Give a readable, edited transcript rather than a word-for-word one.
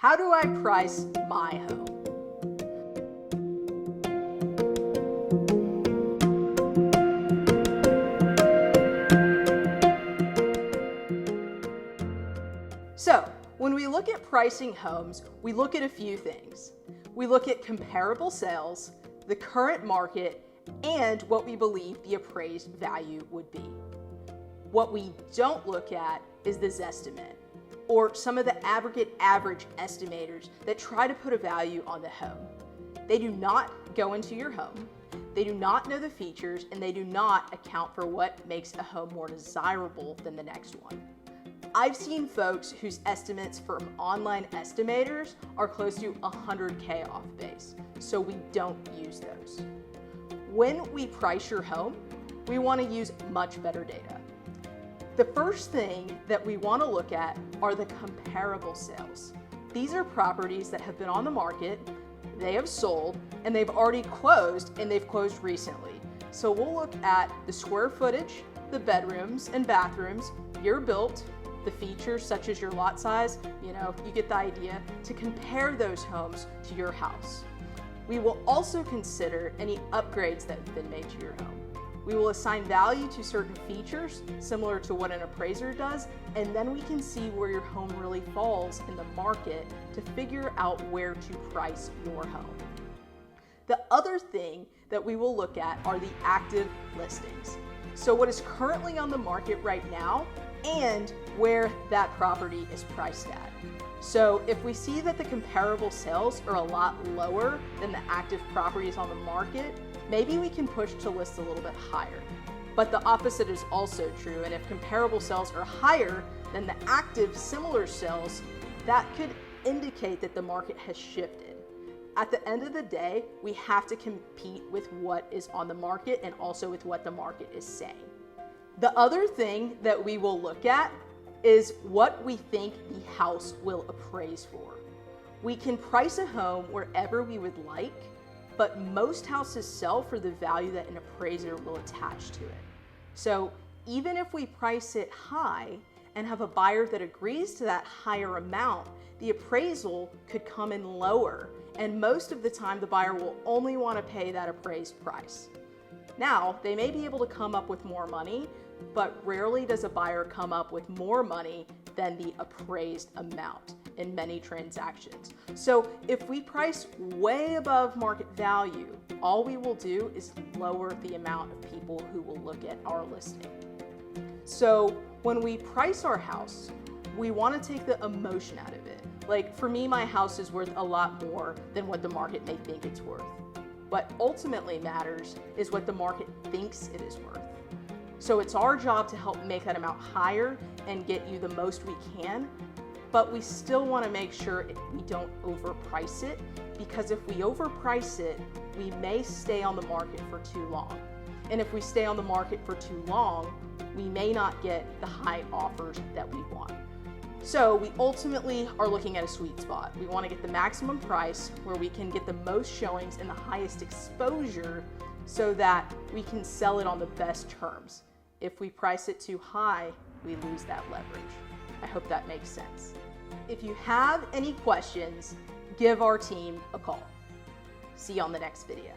How do I price my home? So, when we look at pricing homes, we look at a few things. We look at comparable sales, the current market, and what we believe the appraised value would be. What we don't look at is the Zestimate, or some of the aggregate average estimators that try to put a value on the home. They do not go into your home, they do not know the features, and they do not account for what makes a home more desirable than the next one. I've seen folks whose estimates from online estimators are close to 100K off base, so we don't use those. When we price your home, we want to use much better data. The first thing that we want to look at are the comparable sales. These are properties that have been on the market, they have sold, and they've already closed, and they've closed recently. So we'll look at the square footage, the bedrooms and bathrooms, year built, the features such as your lot size, you get the idea, to compare those homes to your house. We will also consider any upgrades that have been made to your home. We will assign value to certain features, similar to what an appraiser does, and then we can see where your home really falls in the market to figure out where to price your home. The other thing that we will look at are the active listings. So what is currently on the market right now and where that property is priced at. So if we see that the comparable sales are a lot lower than the active properties on the market, maybe we can push to list a little bit higher. But the opposite is also true, and if comparable sales are higher than the active similar sales, that could indicate that the market has shifted. At the end of the day, we have to compete with what is on the market and also with what the market is saying. The other thing that we will look at is what we think the house will appraise for. We can price a home wherever we would like, but most houses sell for the value that an appraiser will attach to it. So even if we price it high and have a buyer that agrees to that higher amount, the appraisal could come in lower, and most of the time the buyer will only want to pay that appraised price. Now, they may be able to come up with more money, but rarely does a buyer come up with more money than the appraised amount in many transactions. So if we price way above market value, all we will do is lower the amount of people who will look at our listing. So when we price our house, we want to take the emotion out of it. Like for me, my house is worth a lot more than what the market may think it's worth. What ultimately matters is what the market thinks it is worth. So it's our job to help make that amount higher and get you the most we can, but we still want to make sure we don't overprice it, because if we overprice it, we may stay on the market for too long. And if we stay on the market for too long, we may not get the high offers that we want. So we ultimately are looking at a sweet spot. We want to get the maximum price where we can get the most showings and the highest exposure so that we can sell it on the best terms. If we price it too high, we lose that leverage. I hope that makes sense. If you have any questions, give our team a call. See you on the next video.